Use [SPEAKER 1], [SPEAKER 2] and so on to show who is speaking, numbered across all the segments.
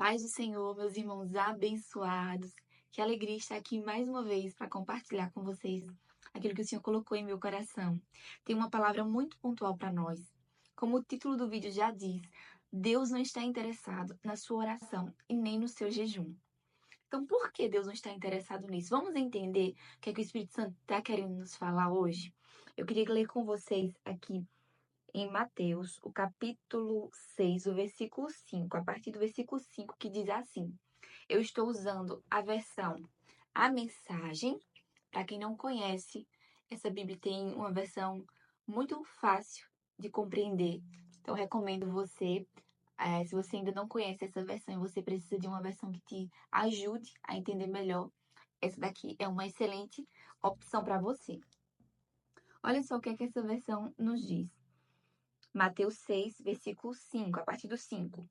[SPEAKER 1] Paz do Senhor, meus irmãos abençoados. Que alegria estar aqui mais uma vez para compartilhar com vocês aquilo que o Senhor colocou em meu coração. Tem uma palavra muito pontual para nós. Como o título do vídeo já diz, Deus não está interessado na sua oração e nem no seu jejum. Então, por que Deus não está interessado nisso? Vamos entender o que é que o Espírito Santo está querendo nos falar hoje? Eu queria ler com vocês aqui em Mateus, o capítulo 6, o versículo 5, a partir do versículo 5, que diz assim: Eu estou usando a versão A Mensagem. Para quem não conhece, essa Bíblia tem uma versão muito fácil de compreender. Então, recomendo você, se você ainda não conhece essa versão e você precisa de uma versão que te ajude a entender melhor, essa daqui é uma excelente opção para você. Olha só o que é que essa versão nos diz. Mateus 6, versículo 5, a partir do 5.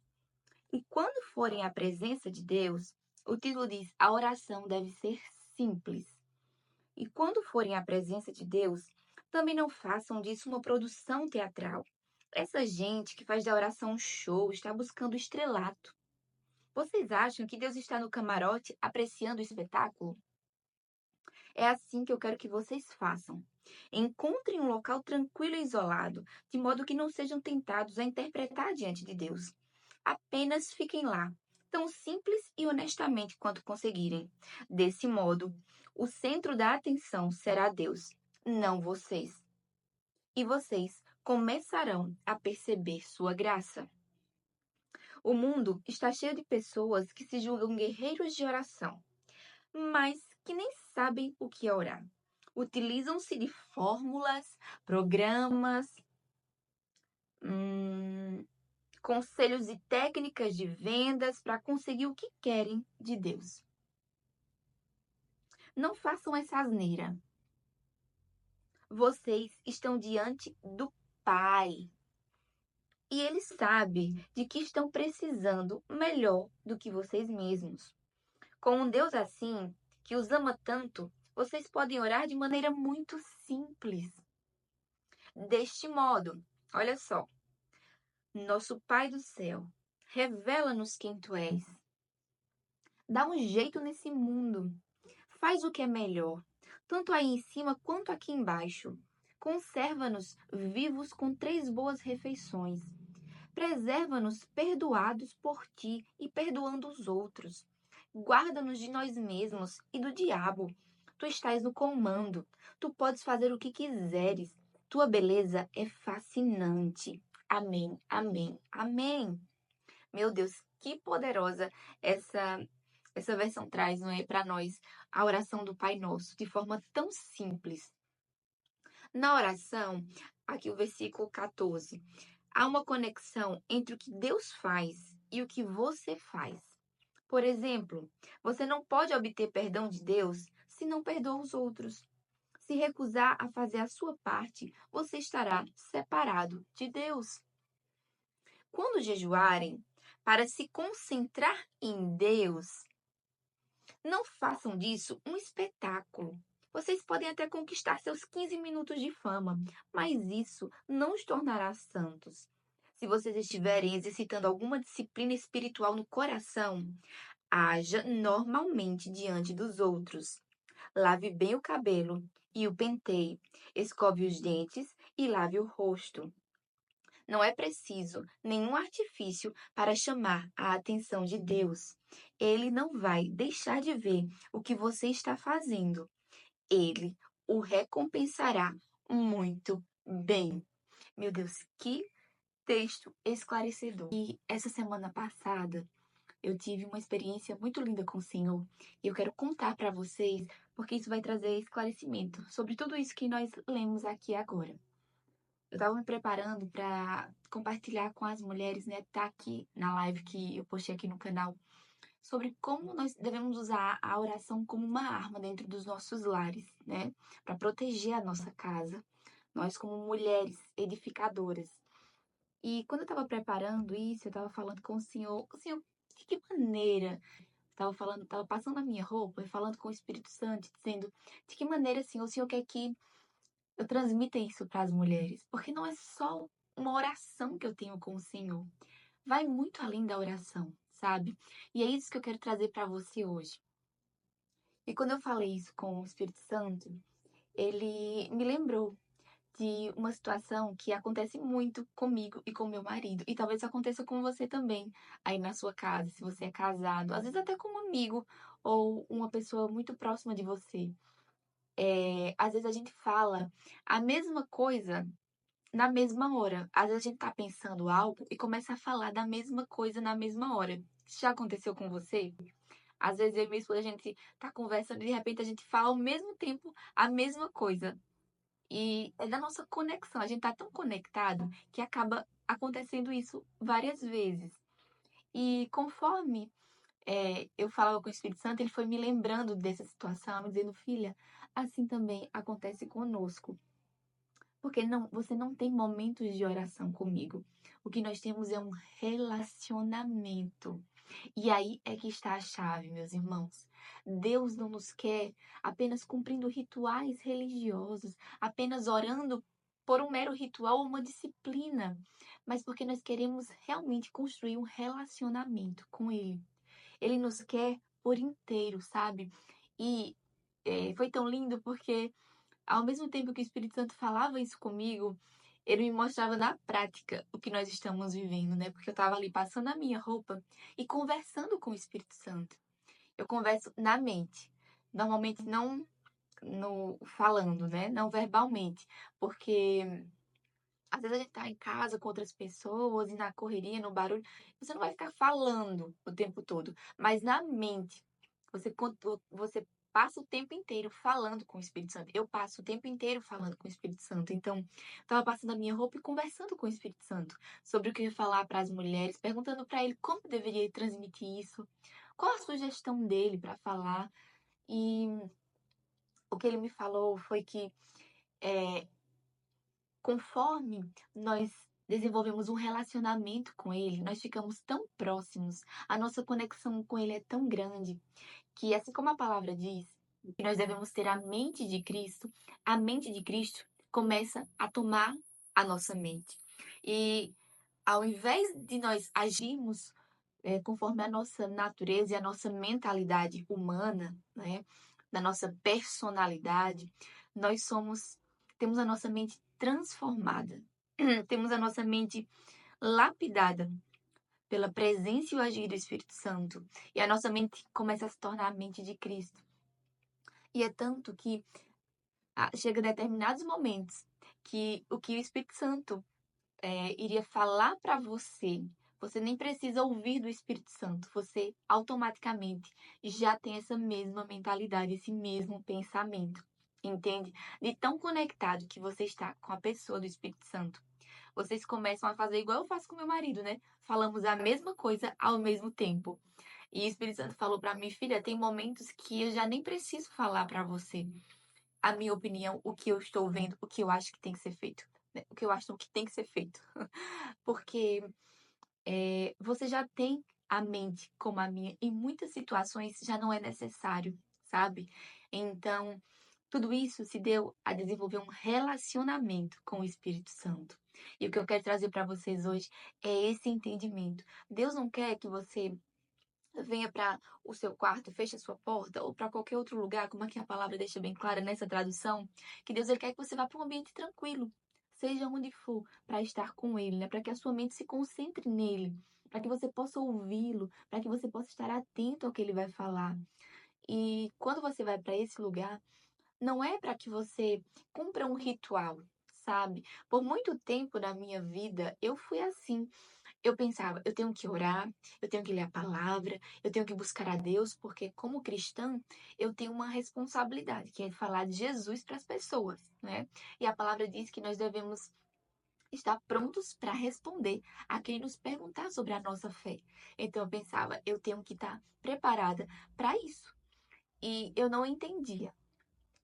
[SPEAKER 1] E quando forem à presença de Deus, o título diz: a oração deve ser simples. E quando forem à presença de Deus, também não façam disso uma produção teatral. Essa gente que faz da oração um show está buscando estrelato. Vocês acham que Deus está no camarote apreciando o espetáculo? É assim que eu quero que vocês façam. Encontrem um local tranquilo e isolado, de modo que não sejam tentados a interpretar diante de Deus. Apenas fiquem lá, tão simples e honestamente quanto conseguirem. Desse modo, o centro da atenção será Deus, não vocês. E vocês começarão a perceber sua graça. O mundo está cheio de pessoas que se julgam guerreiros de oração, mas que nem sabem o que é orar. Utilizam-se de fórmulas, programas, conselhos e técnicas de vendas para conseguir o que querem de Deus. Não façam essa asneira. Vocês estão diante do Pai. E Ele sabe de que estão precisando melhor do que vocês mesmos. Com um Deus assim, que os ama tanto, vocês podem orar de maneira muito simples. Deste modo, olha só, nosso Pai do céu, revela-nos quem tu és. Dá um jeito nesse mundo. Faz o que é melhor, tanto aí em cima quanto aqui embaixo. Conserva-nos vivos com 3 boas refeições. Preserva-nos perdoados por ti e perdoando os outros. Guarda-nos de nós mesmos e do diabo. Tu estás no comando. Tu podes fazer o que quiseres. Tua beleza é fascinante. Amém, amém, amém. Meu Deus, que poderosa essa versão traz, não é, para nós, a oração do Pai Nosso, de forma tão simples. Na oração, aqui o versículo 14, há uma conexão entre o que Deus faz e o que você faz. Por exemplo, você não pode obter perdão de Deus se não perdoa os outros. Se recusar a fazer a sua parte, você estará separado de Deus. Quando jejuarem, para se concentrar em Deus, não façam disso um espetáculo. Vocês podem até conquistar seus 15 minutos de fama, mas isso não os tornará santos. Se vocês estiverem exercitando alguma disciplina espiritual no coração, haja normalmente diante dos outros. Lave bem o cabelo e o penteie, escove os dentes e lave o rosto. Não é preciso nenhum artifício para chamar a atenção de Deus. Ele não vai deixar de ver o que você está fazendo. Ele o recompensará muito bem. Meu Deus, que texto esclarecedor. E essa semana passada eu tive uma experiência muito linda com o Senhor e eu quero contar para vocês, porque isso vai trazer esclarecimento sobre tudo isso que nós lemos aqui agora. Eu estava me preparando para compartilhar com as mulheres, né? Tá aqui na live que eu postei aqui no canal, sobre como nós devemos usar a oração como uma arma dentro dos nossos lares, né? Para proteger a nossa casa, nós como mulheres edificadoras. E quando eu estava preparando isso, eu estava falando com o Senhor, de que maneira? Estava falando, estava passando a minha roupa e falando com o Espírito Santo, dizendo de que maneira, Senhor, o Senhor quer que eu transmito isso para as mulheres, porque não é só uma oração que eu tenho com o Senhor. Vai muito além da oração, sabe? E é isso que eu quero trazer para você hoje. E quando eu falei isso com o Espírito Santo, ele me lembrou de uma situação que acontece muito comigo e com meu marido. E talvez aconteça com você também, aí na sua casa, se você é casado, às vezes até com um amigo ou uma pessoa muito próxima de você. Às vezes a gente fala a mesma coisa na mesma hora. Às vezes a gente tá pensando algo e começa a falar da mesma coisa na mesma hora. Isso já aconteceu com você? Às vezes eu e minha esposa, a gente tá conversando e de repente a gente fala ao mesmo tempo a mesma coisa. E é da nossa conexão. A gente tá tão conectado que acaba acontecendo isso várias vezes. E conforme eu falava com o Espírito Santo, ele foi me lembrando dessa situação, me dizendo, filha, assim também acontece conosco. Porque não, você não tem momentos de oração comigo. O que nós temos é um relacionamento. E aí é que está a chave, meus irmãos. Deus não nos quer apenas cumprindo rituais religiosos, apenas orando por um mero ritual ou uma disciplina, mas porque nós queremos realmente construir um relacionamento com Ele. Ele nos quer por inteiro, sabe? E foi tão lindo porque ao mesmo tempo que o Espírito Santo falava isso comigo, ele me mostrava na prática o que nós estamos vivendo, né? Porque eu estava ali passando a minha roupa e conversando com o Espírito Santo. Eu converso na mente, normalmente não no falando, né? Não verbalmente, porque às vezes a gente tá em casa com outras pessoas e na correria, no barulho, você não vai ficar falando o tempo todo, mas na mente você passa o tempo inteiro falando com o Espírito Santo. Eu passo o tempo inteiro falando com o Espírito Santo. Então, eu estava passando a minha roupa e conversando com o Espírito Santo sobre o que eu ia falar para as mulheres, perguntando para ele como eu deveria transmitir isso, qual a sugestão dele para falar. E o que ele me falou foi que é, conforme nós desenvolvemos um relacionamento com ele, nós ficamos tão próximos, a nossa conexão com ele é tão grande que, assim como a palavra diz, que nós devemos ter a mente de Cristo começa a tomar a nossa mente. E ao invés de nós agirmos conforme a nossa natureza e a nossa mentalidade humana, né, da nossa personalidade, nós temos a nossa mente transformada, temos a nossa mente lapidada pela presença e o agir do Espírito Santo, e a nossa mente começa a se tornar a mente de Cristo. E é tanto que chega determinados momentos que o que o Espírito Santo iria falar para você, você nem precisa ouvir do Espírito Santo, você automaticamente já tem essa mesma mentalidade, esse mesmo pensamento, entende? De tão conectado que você está com a pessoa do Espírito Santo. Vocês começam a fazer igual eu faço com meu marido, né? Falamos a mesma coisa ao mesmo tempo. E o Espírito Santo falou para mim, filha, tem momentos que eu já nem preciso falar para você a minha opinião, o que eu estou vendo, o que eu acho que tem que ser feito, né? O que eu acho que tem que ser feito. Porque você já tem a mente como a minha. Em muitas situações já não é necessário, sabe? Então, tudo isso se deu a desenvolver um relacionamento com o Espírito Santo. E o que eu quero trazer para vocês hoje é esse entendimento. Deus não quer que você venha para o seu quarto, feche a sua porta, ou para qualquer outro lugar, como aqui a palavra deixa bem clara nessa tradução, que Deus ele quer que você vá para um ambiente tranquilo, seja onde for, para estar com Ele, né? Para que a sua mente se concentre nele, para que você possa ouvi-lo, para que você possa estar atento ao que ele vai falar. E quando você vai para esse lugar, não é para que você cumpra um ritual, sabe? Por muito tempo na minha vida, eu fui assim. Eu pensava, eu tenho que orar, eu tenho que ler a palavra, eu tenho que buscar a Deus, porque como cristã, eu tenho uma responsabilidade, que é falar de Jesus para as pessoas, né? E a palavra diz que nós devemos estar prontos para responder a quem nos perguntar sobre a nossa fé. Então eu pensava, eu tenho que estar preparada para isso. E eu não entendia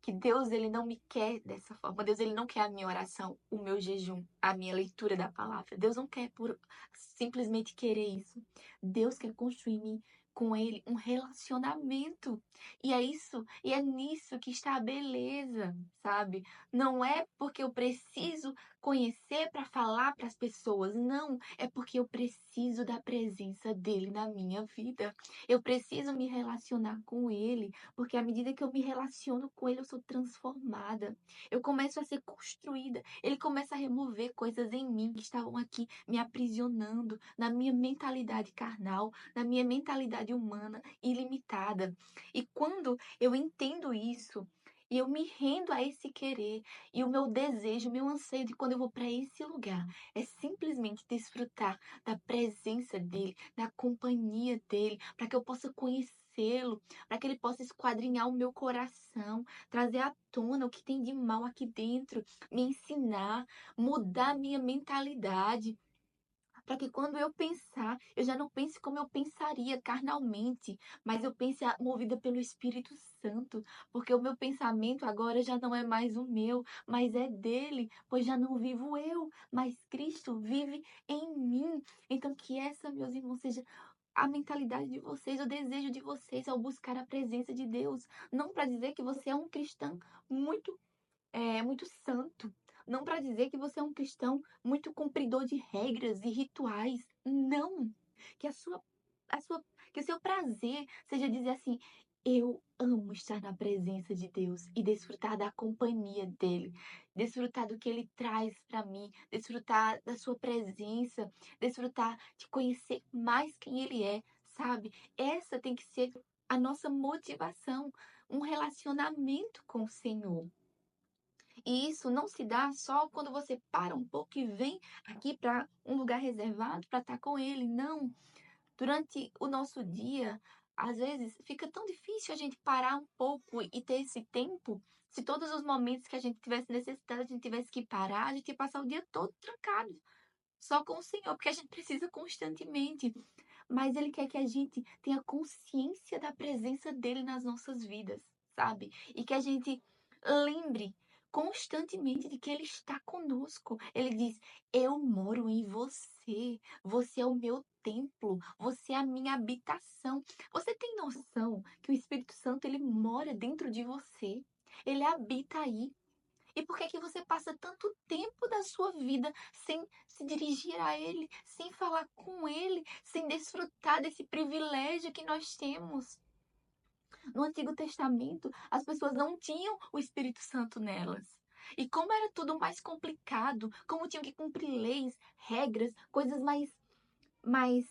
[SPEAKER 1] que Deus ele não me quer dessa forma. Deus ele não quer a minha oração, o meu jejum, a minha leitura da palavra. Deus não quer por simplesmente querer isso. Deus quer construir em mim com Ele um relacionamento. E é nisso que está a beleza, sabe? Não é porque eu preciso conhecer para falar para as pessoas, não, é porque eu preciso da presença dele na minha vida. Eu preciso me relacionar com ele, porque à medida que eu me relaciono com ele, eu sou transformada. Eu começo a ser construída. Ele começa a remover coisas em mim que estavam aqui me aprisionando na minha mentalidade carnal, na minha mentalidade humana ilimitada. E quando eu entendo isso, e eu me rendo a esse querer, e o meu desejo, o meu anseio de quando eu vou para esse lugar, é simplesmente desfrutar da presença dele, da companhia dele, para que eu possa conhecê-lo, para que ele possa esquadrinhar o meu coração, trazer à tona o que tem de mal aqui dentro, me ensinar, mudar a minha mentalidade, para que quando eu pensar, eu já não pense como eu pensaria carnalmente, mas eu pense movida pelo Espírito Santo, porque o meu pensamento agora já não é mais o meu, mas é dele, pois já não vivo eu, mas Cristo vive em mim. Então que essa, meus irmãos, seja a mentalidade de vocês, o desejo de vocês ao buscar a presença de Deus, não para dizer que você é um cristão muito muito santo. Não para dizer que você é um cristão muito cumpridor de regras e rituais. Não. Que a sua, que o seu prazer seja dizer assim: eu amo estar na presença de Deus e desfrutar da companhia dele, desfrutar do que ele traz para mim, desfrutar da sua presença, desfrutar de conhecer mais quem ele é, sabe? Essa tem que ser a nossa motivação, um relacionamento com o Senhor. E isso não se dá só quando você para um pouco e vem aqui para um lugar reservado para estar com ele. Não. Durante o nosso dia, às vezes fica tão difícil a gente parar um pouco e ter esse tempo. Se todos os momentos que a gente tivesse necessidade, a gente tivesse que parar, a gente ia passar o dia todo trancado, só com o Senhor, porque a gente precisa constantemente. Mas Ele quer que a gente tenha consciência da presença dele nas nossas vidas, sabe? E que a gente lembre constantemente de que Ele está conosco. Ele diz: eu moro em você, você é o meu templo, você é a minha habitação. Você tem noção que o Espírito Santo ele mora dentro de você? Ele habita aí. E por que que você passa tanto tempo da sua vida sem se dirigir a Ele, sem falar com Ele, sem desfrutar desse privilégio que nós temos? No Antigo Testamento, as pessoas não tinham o Espírito Santo nelas. E como era tudo mais complicado, como tinham que cumprir leis, regras, coisas mais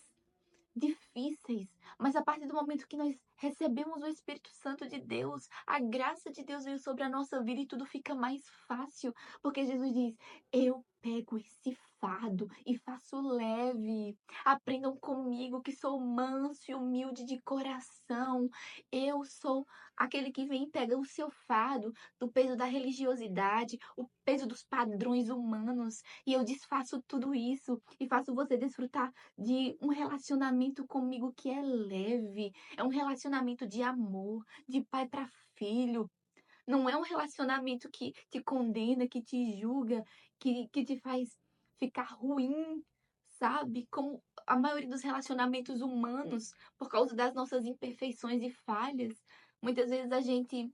[SPEAKER 1] difíceis, mas a partir do momento que nós recebemos o Espírito Santo de Deus, a graça de Deus veio sobre a nossa vida e tudo fica mais fácil, porque Jesus diz: eu pego esse fardo e faço leve. Aprendam comigo que sou manso e humilde de coração. Eu sou aquele que vem e pega o seu fardo do peso da religiosidade, o peso dos padrões humanos, e eu desfaço tudo isso e faço você desfrutar de um relacionamento comigo que é leve, é um relacionamento de amor, de pai para filho. Não é um relacionamento que te condena, que te julga, que te faz ficar ruim, sabe? Como a maioria dos relacionamentos humanos, por causa das nossas imperfeições e falhas. Muitas vezes a gente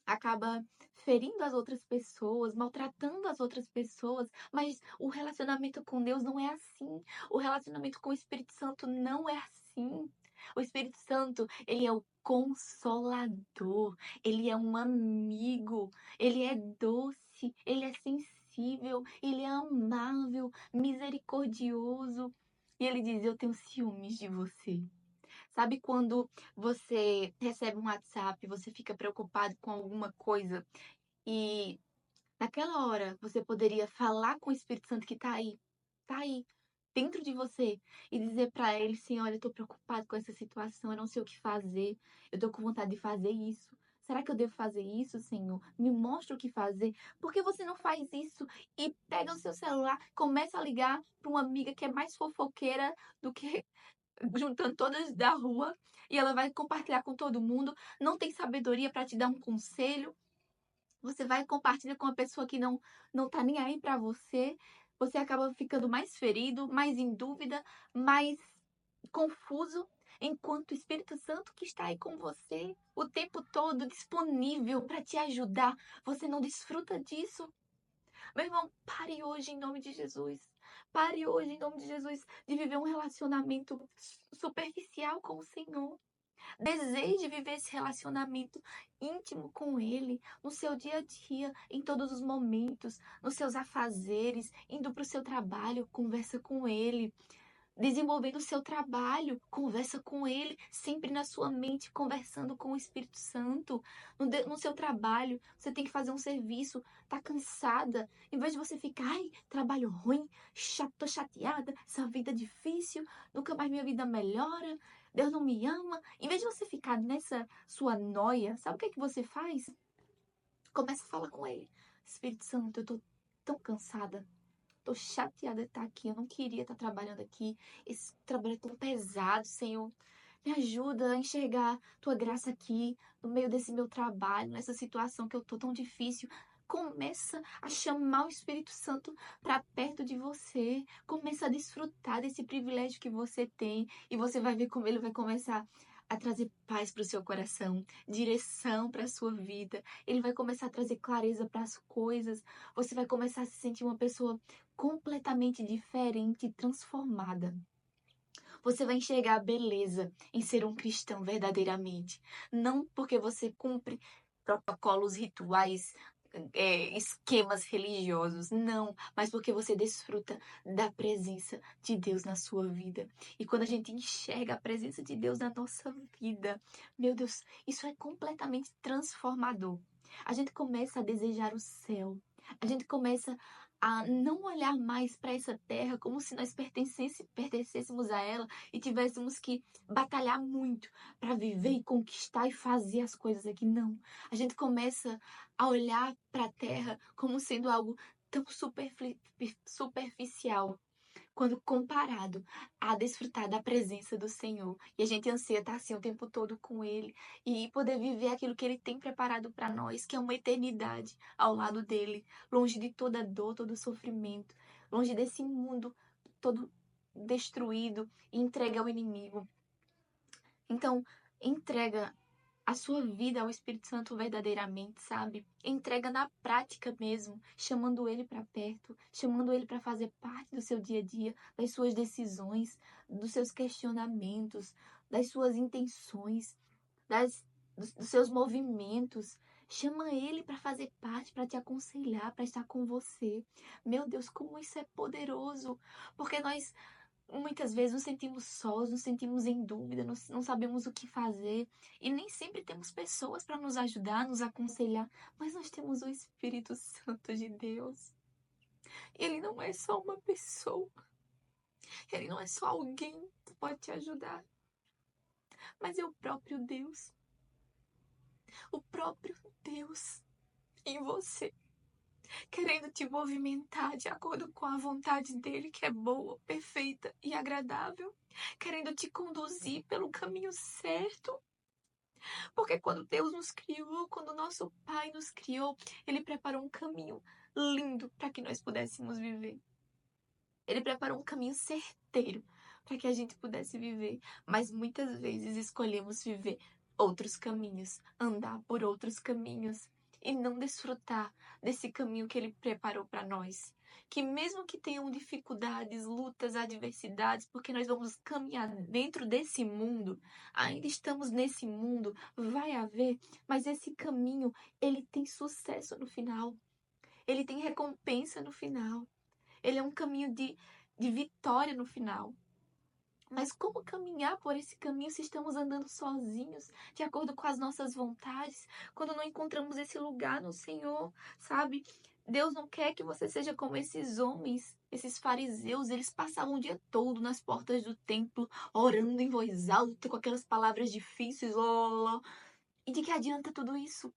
[SPEAKER 1] acaba ferindo as outras pessoas, maltratando as outras pessoas, mas o relacionamento com Deus não é assim. O relacionamento com o Espírito Santo não é assim. O Espírito Santo, ele é o consolador, ele é um amigo, ele é doce, ele é sensível, ele é amável, misericordioso. E ele diz: eu tenho ciúmes de você. Sabe quando você recebe um WhatsApp, você fica preocupado com alguma coisa e naquela hora você poderia falar com o Espírito Santo que tá aí, dentro de você e dizer para ele, Senhor, olha, eu tô preocupado com essa situação, eu não sei o que fazer, eu tô com vontade de fazer isso. Será que eu devo fazer isso, Senhor? Me mostra o que fazer. Por que você não faz isso e pega o seu celular, começa a ligar para uma amiga que é mais fofoqueira do que juntando todas da rua e ela vai compartilhar com todo mundo, não tem sabedoria para te dar um conselho. Você vai e compartilha com uma pessoa que não tá nem aí para você. Você acaba ficando mais ferido, mais em dúvida, mais confuso. enquanto o Espírito Santo que está aí com você o tempo todo disponível para te ajudar, você não desfruta disso? Meu irmão, pare hoje em nome de Jesus. Pare hoje em nome de Jesus de viver um relacionamento superficial com o Senhor. Deseje viver esse relacionamento íntimo com Ele, no seu dia a dia, em todos os momentos, nos seus afazeres, indo para o seu trabalho, conversa com Ele. Desenvolvendo o seu trabalho, conversa com Ele, sempre na sua mente, conversando com o Espírito Santo. No seu trabalho, você tem que fazer um serviço, tá cansada. Em vez de você ficar, ai, trabalho ruim, tô chateada, essa vida é difícil, nunca mais minha vida melhora, Deus não me ama. Em vez de você ficar nessa sua noia, sabe o que é que você faz? Começa a falar com Ele. Espírito Santo, eu tô tão cansada. Tô chateada de estar aqui. Eu não queria estar trabalhando aqui. Esse trabalho é tão pesado, Senhor. Me ajuda a enxergar tua graça aqui, no meio desse meu trabalho, nessa situação que eu tô tão difícil. Começa a chamar o Espírito Santo para perto de você. Começa a desfrutar desse privilégio que você tem. E você vai ver como ele vai começar a trazer paz para o seu coração, direção para a sua vida. Ele vai começar a trazer clareza para as coisas. Você vai começar a se sentir uma pessoa completamente diferente e transformada. Você vai enxergar a beleza em ser um cristão verdadeiramente. Não porque você cumpre protocolos, rituais, esquemas religiosos. Não, mas porque você desfruta da presença de Deus na sua vida. E quando a gente enxerga a presença de Deus na nossa vida, meu Deus, isso é completamente transformador. A gente começa a desejar o céu. A gente começa a não olhar mais para essa terra como se nós pertencêssemos a ela e tivéssemos que batalhar muito para viver e conquistar e fazer as coisas aqui. Não. A gente começa a olhar para a terra como sendo algo tão superficial quando comparado a desfrutar da presença do Senhor. E a gente anseia estar assim o tempo todo com Ele e poder viver aquilo que Ele tem preparado para nós, que é uma eternidade ao lado dele, longe de toda dor, todo sofrimento, longe desse mundo todo destruído e entregue ao inimigo. Então, entrega a sua vida ao Espírito Santo verdadeiramente, sabe? Entrega na prática mesmo, chamando ele para perto, chamando ele para fazer parte do seu dia a dia, das suas decisões, dos seus questionamentos, das suas intenções, dos seus movimentos. Chama ele para fazer parte, para te aconselhar, para estar com você. Meu Deus, como isso é poderoso! Porque nós muitas vezes nos sentimos sós, nos sentimos em dúvida, não sabemos o que fazer e nem sempre temos pessoas para nos ajudar, nos aconselhar, mas nós temos o Espírito Santo de Deus. Ele não é só uma pessoa, ele não é só alguém que pode te ajudar, mas é o próprio Deus. O próprio Deus em você, querendo te movimentar de acordo com a vontade dele, que é boa, perfeita e agradável, querendo te conduzir pelo caminho certo. Porque quando Deus nos criou, quando nosso Pai nos criou, Ele preparou um caminho lindo para que nós pudéssemos viver. Ele preparou um caminho certeiro para que a gente pudesse viver. Mas muitas vezes escolhemos viver outros caminhos, andar por outros caminhos e não desfrutar desse caminho que Ele preparou para nós. Que mesmo que tenham dificuldades, lutas, adversidades, porque nós vamos caminhar dentro desse mundo, ainda estamos nesse mundo, vai haver, mas esse caminho, ele tem sucesso no final. Ele tem recompensa no final. Ele é um caminho de vitória no final. Mas como caminhar por esse caminho se estamos andando sozinhos, de acordo com as nossas vontades, quando não encontramos esse lugar no Senhor, sabe? Deus não quer que você seja como esses homens, esses fariseus. Eles passavam o dia todo nas portas do templo, orando em voz alta, com aquelas palavras difíceis. Oh, e de que adianta tudo isso?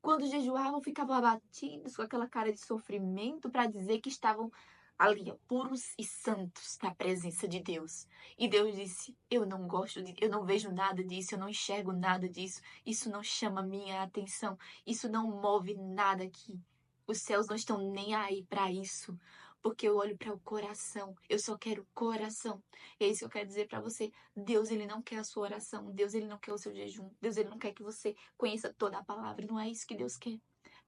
[SPEAKER 1] Quando jejuavam, ficavam abatidos com aquela cara de sofrimento para dizer que estavam ali, ó, puros e santos na presença de Deus. E Deus disse: eu não gosto eu não vejo nada disso, eu não enxergo nada disso. Isso não chama minha atenção. Isso não move nada aqui. Os céus não estão nem aí para isso. porque eu olho para o coração. Eu só quero coração. É isso que eu quero dizer para você. Deus, ele não quer a sua oração. Deus, ele não quer o seu jejum. Deus, ele não quer que você conheça toda a palavra. Não é isso que Deus quer.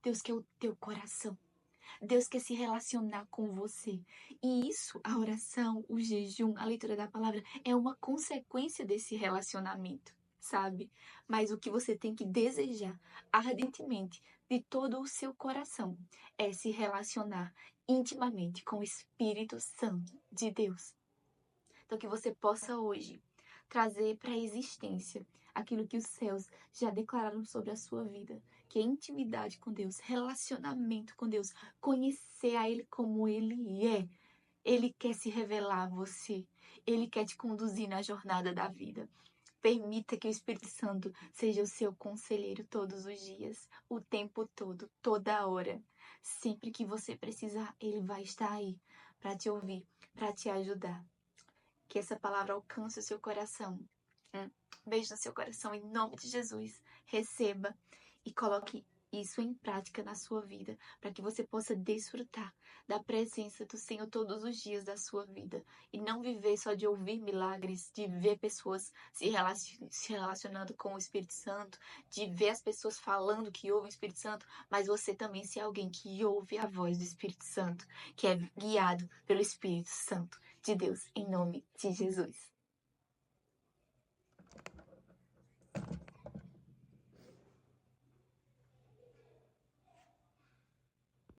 [SPEAKER 1] Deus quer o teu coração. Deus quer se relacionar com você. E isso, a oração, o jejum, a leitura da palavra, é uma consequência desse relacionamento, sabe? Mas o que você tem que desejar ardentemente, de todo o seu coração, é se relacionar intimamente com o Espírito Santo de Deus. Então, que você possa hoje trazer para a existência aquilo que os céus já declararam sobre a sua vida, que é intimidade com Deus, relacionamento com Deus, conhecer a Ele como Ele é. Ele quer se revelar a você, Ele quer te conduzir na jornada da vida. Permita que o Espírito Santo seja o seu conselheiro todos os dias, o tempo todo, toda hora. Sempre que você precisar, Ele vai estar aí para te ouvir, para te ajudar. Que essa palavra alcance o seu coração. Beijo no seu coração em nome de Jesus. Receba e coloque isso em prática na sua vida, para que você possa desfrutar da presença do Senhor todos os dias da sua vida e não viver só de ouvir milagres, de ver pessoas se relacionando com o Espírito Santo, de ver as pessoas falando que ouvem o Espírito Santo, mas você também ser alguém que ouve a voz do Espírito Santo, que é guiado pelo Espírito Santo de Deus, em nome de Jesus.